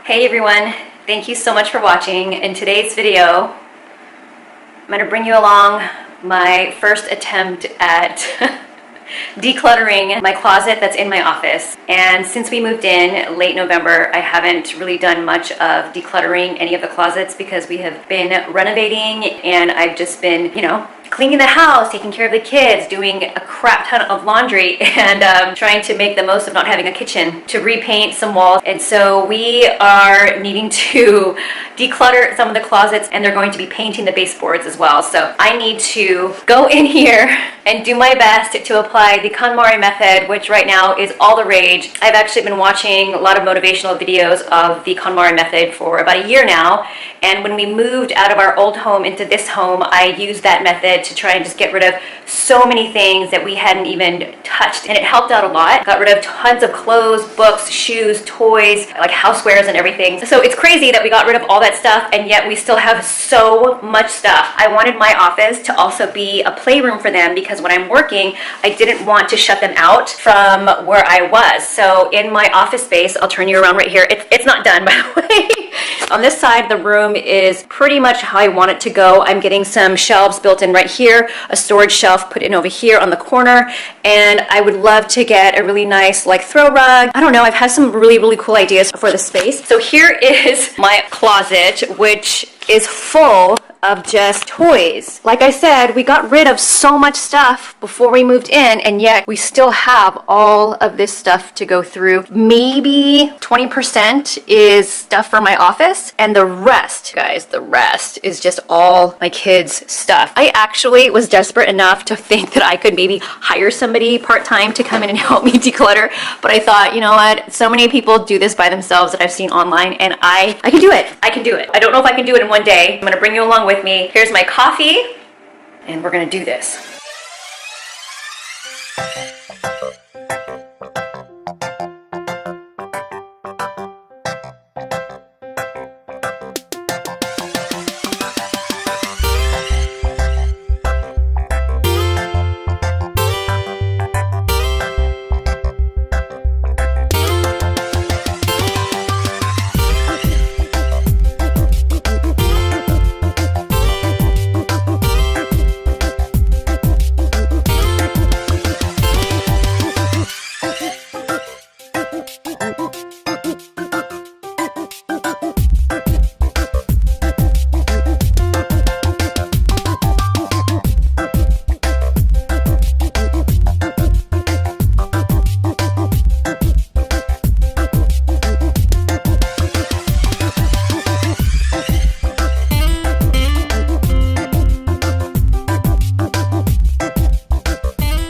Hey everyone, thank you so much for watching. In today's video, I'm going to bring you along my first attempt at decluttering my closet that's in my office. And since we moved in late November, I haven't really done much of decluttering any of the closets because we have been renovating and I've just been, cleaning the house, taking care of the kids, doing a crap ton of laundry, and trying to make the most of not having a kitchen, to repaint some walls. And so we are needing to declutter some of the closets, and they're going to be painting the baseboards as well. So I need to go in here and do my best to apply the KonMari method, which right now is all the rage. I've actually been watching a lot of motivational videos of the KonMari method for about a year now. And when we moved out of our old home into this home, I used that method to try and just get rid of so many things that we hadn't even touched, and it helped out a lot. Got rid of tons of clothes, books, shoes, toys, like housewares and everything. So it's crazy that we got rid of all that stuff, and yet we still have so much stuff. I wanted my office to also be a playroom for them because when I'm working, I didn't want to shut them out from where I was. So in my office space, I'll turn you around right here. It's not done, by the way. On this side, the room is pretty much how I want it to go. I'm getting some shelves built in right here, a storage shelf put in over here on the corner, and I would love to get a really nice throw rug. I don't know, I've had some really cool ideas for the space. So here is my closet, which is full of just toys. Like I said, we got rid of so much stuff before we moved in, and yet we still have all of this stuff to go through. Maybe 20% is stuff for my office, and the rest, guys, the rest is just all my kids' stuff. I actually was desperate enough to think that I could maybe hire somebody part-time to come in and help me declutter, but I thought, you know what, so many people do this by themselves that I've seen online, and I can do it. I can do it. I don't know if I can do it in one day. I'm gonna bring you along with me. Here's my coffee, and we're gonna do this.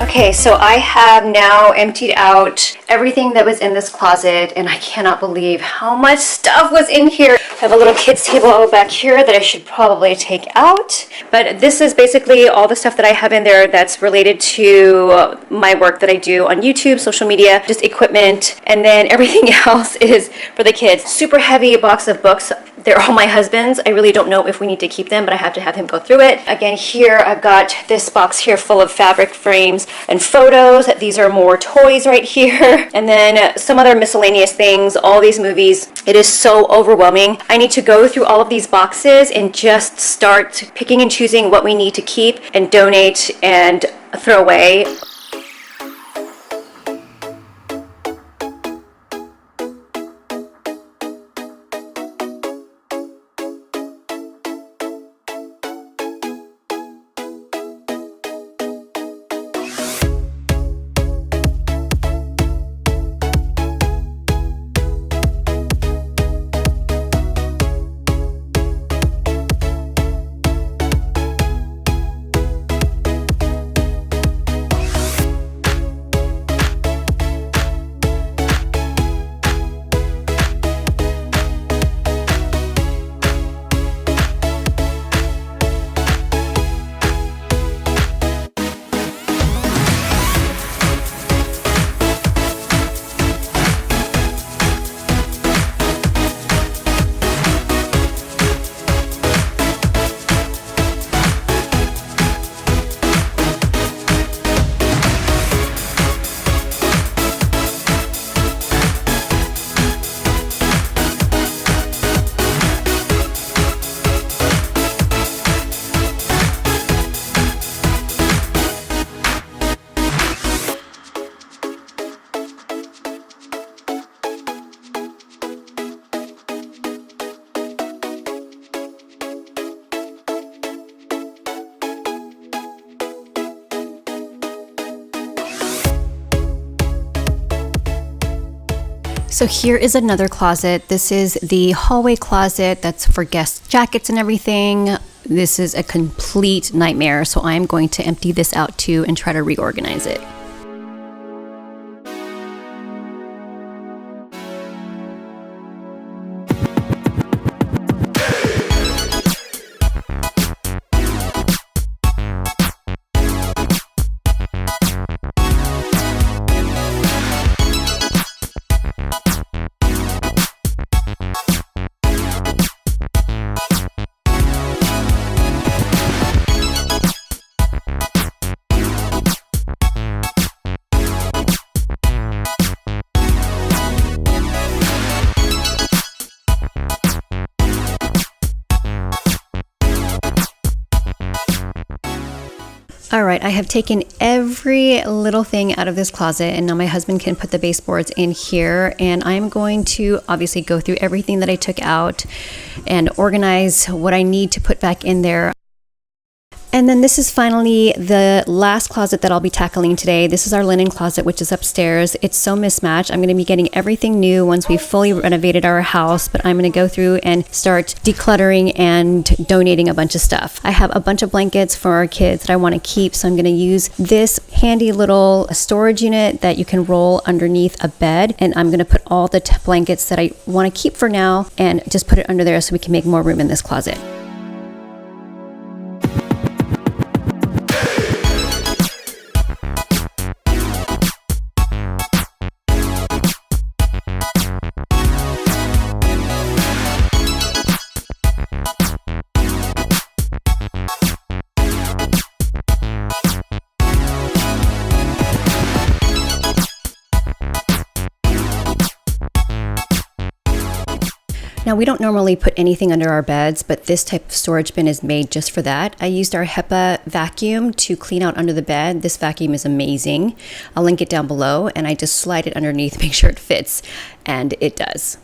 Okay, so I have now emptied out everything that was in this closet, and I cannot believe how much stuff was in here. I have a little kids table back here that I should probably take out, but this is basically all the stuff that I have in there that's related to my work that I do on YouTube, social media, just equipment, and then everything else is for the kids. Super heavy box of books. They're all my husband's. I really don't know if we need to keep them, but I have to have him go through it. Again, here I've got this box here full of fabric frames and photos. These are more toys right here. And then some other miscellaneous things, all these movies. It is so overwhelming. I need to go through all of these boxes and just start picking and choosing what we need to keep and donate and throw away. So here is another closet. This is the hallway closet that's for guest jackets and everything. This is a complete nightmare, so I'm going to empty this out too and try to reorganize it. All right, I have taken every little thing out of this closet, and now my husband can put the baseboards in here, and I'm going to obviously go through everything that I took out and organize what I need to put back in there. And then this is finally the last closet that I'll be tackling today. This is our linen closet, which is upstairs. It's so mismatched. I'm going to be getting everything new once we've fully renovated our house, but I'm going to go through and start decluttering and donating a bunch of stuff. I have a bunch of blankets for our kids that I want to keep, so I'm going to use this handy little storage unit that you can roll underneath a bed, and I'm going to put all the blankets that I want to keep for now and just put it under there so we can make more room in this closet. Now, we don't normally put anything under our beds, but this type of storage bin is made just for that. I used our HEPA vacuum to clean out under the bed. This vacuum is amazing. I'll link it down below, and I just slide it underneath, make sure it fits, and it does.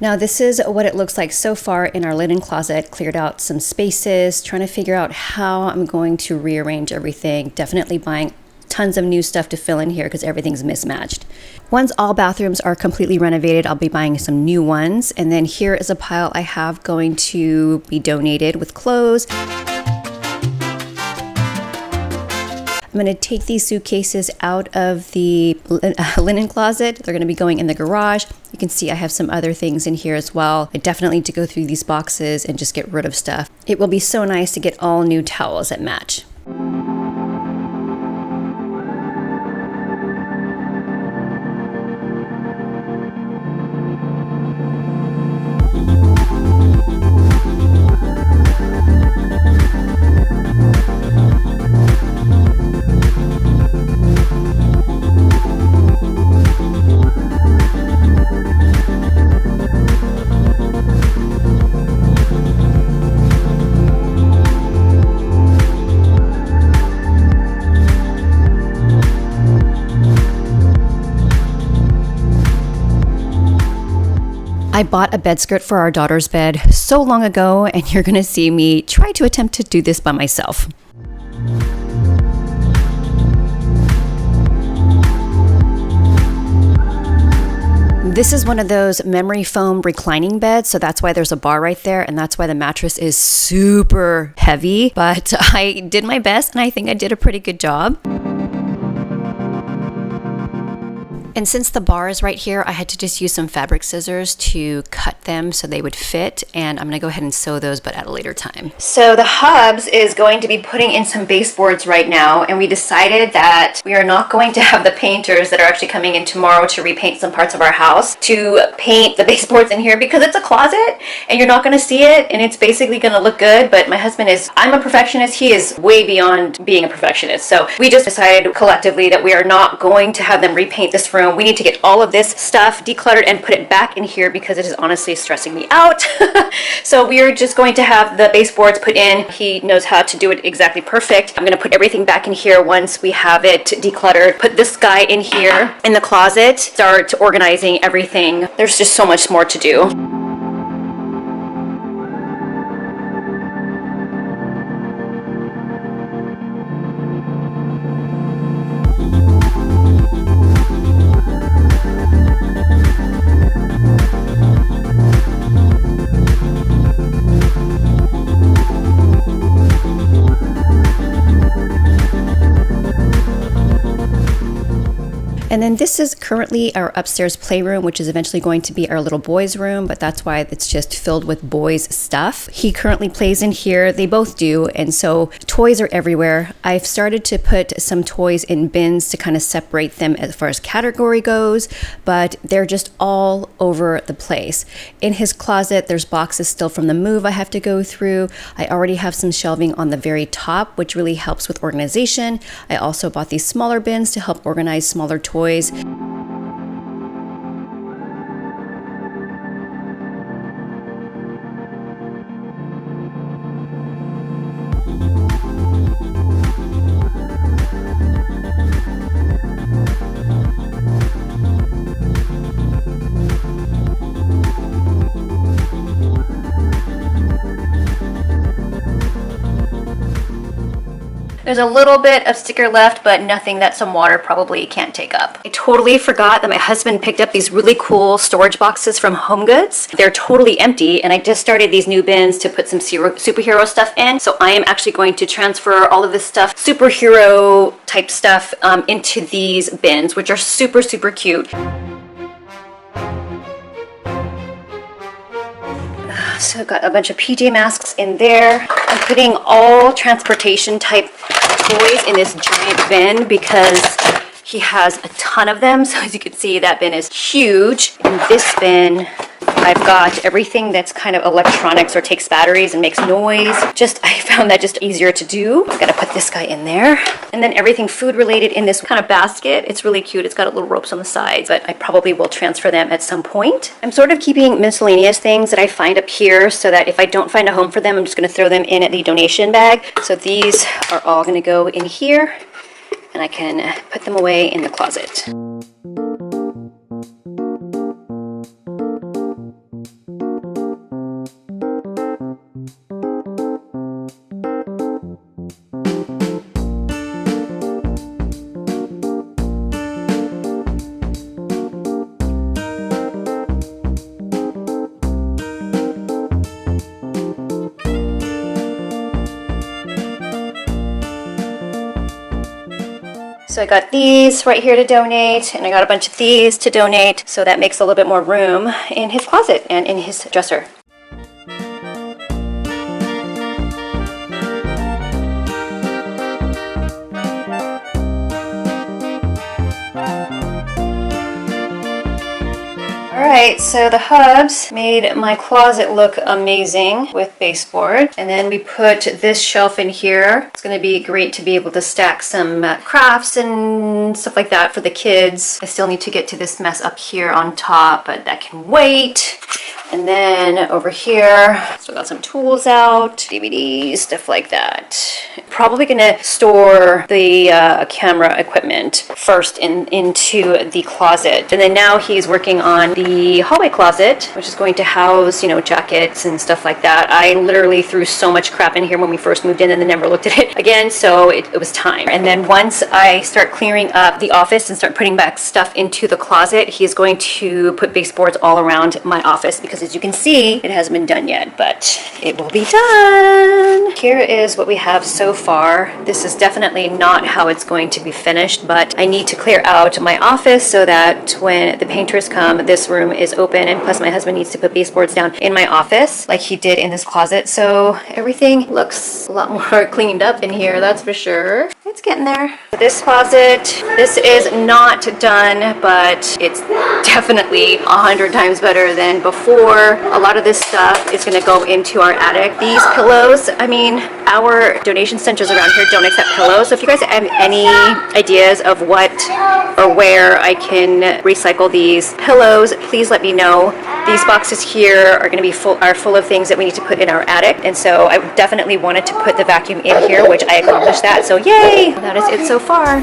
Now, this is what it looks like so far in our linen closet. Cleared out some spaces, trying to figure out how I'm going to rearrange everything. Definitely buying tons of new stuff to fill in here because everything's mismatched. Once all bathrooms are completely renovated, I'll be buying some new ones. And then here is a pile I have going to be donated with clothes. I'm going to take these suitcases out of the linen closet. They're going to be going in the garage. You can see I have some other things in here as well. I definitely need to go through these boxes and just get rid of stuff. It will be so nice to get all new towels that match. I bought a bed skirt for our daughter's bed so long ago, and you're gonna see me try to attempt to do this by myself. This is one of those memory foam reclining beds, so that's why there's a bar right there, and that's why the mattress is super heavy, but I did my best, and I think I did a pretty good job. And since the bar is right here, I had to just use some fabric scissors to cut them so they would fit. And I'm gonna go ahead and sew those, but at a later time. So the hubs is going to be putting in some baseboards right now. And we decided that we are not going to have the painters that are actually coming in tomorrow to repaint some parts of our house to paint the baseboards in here because it's a closet and you're not gonna see it and it's basically gonna look good. But my husband I'm a perfectionist. He is way beyond being a perfectionist. So we just decided collectively that we are not going to have them repaint this room. We need to get all of this stuff decluttered and put it back in here because it is honestly stressing me out. So we are just going to have the baseboards put in. He knows how to do it exactly perfect. I'm going to put everything back in here once we have it decluttered. Put this guy in here in the closet. Start organizing everything. There's just so much more to do. then this is currently our upstairs playroom, which is eventually going to be our little boy's room, but that's why it's just filled with boys' stuff. He currently plays in here. They both do, and so toys are everywhere. I've started to put some toys in bins to kind of separate them as far as category goes, but they're just all over the place. In his closet, there's boxes still from the move I have to go through. I already have some shelving on the very top, which really helps with organization. I also bought these smaller bins to help organize smaller toys. There's a little bit of sticker left, but nothing that some water probably can't take up. I totally forgot that my husband picked up these really cool storage boxes from HomeGoods. They're totally empty, and I just started these new bins to put some superhero stuff in. So I am actually going to transfer all of this stuff, superhero type stuff, into these bins, which are super, super cute. So I've got a bunch of PJ Masks in there. I'm putting all transportation type toys in this giant bin because he has a ton of them. So as you can see, that bin is huge. In this bin, I've got everything that's kind of electronics or takes batteries and makes noise. I found that just easier to do. I've got to put this guy in there. And then everything food related in this kind of basket. It's really cute. It's got little ropes on the sides, but I probably will transfer them at some point. I'm sort of keeping miscellaneous things that I find up here so that if I don't find a home for them, I'm just going to throw them in at the donation bag. So these are all going to go in here, and I can put them away in the closet. So I got these right here to donate, and I got a bunch of these to donate, so that makes a little bit more room in his closet and in his dresser. Alright, so the hubs made my closet look amazing with baseboard. And then we put this shelf in here. It's going to be great to be able to stack some crafts and stuff like that for the kids. I still need to get to this mess up here on top, but that can wait. And then over here, still got some tools out, DVDs, stuff like that. Probably gonna store the camera equipment first into the closet. And then now he's working on the hallway closet, which is going to house, you know, jackets and stuff like that. I literally threw so much crap in here when we first moved in and then never looked at it again, so it was time. And then once I start clearing up the office and start putting back stuff into the closet, he's going to put baseboards all around my office because as you can see, it hasn't been done yet, but it will be done. Here is what we have so far. This is definitely not how it's going to be finished, but I need to clear out my office so that when the painters come, this room is open, and plus my husband needs to put baseboards down in my office like he did in this closet, so everything looks a lot more cleaned up in here, that's for sure. It's getting there. This closet, this is not done, but it's definitely 100 times better than before. A lot of this stuff is going to go into our attic. These pillows, I mean, our donation centers around here don't accept pillows, so if you guys have any ideas of what or where I can recycle these pillows, please let me know. These boxes here are going to be full of things that we need to put in our attic, and so I definitely wanted to put the vacuum in here, which I accomplished that, so yay! That is it so far.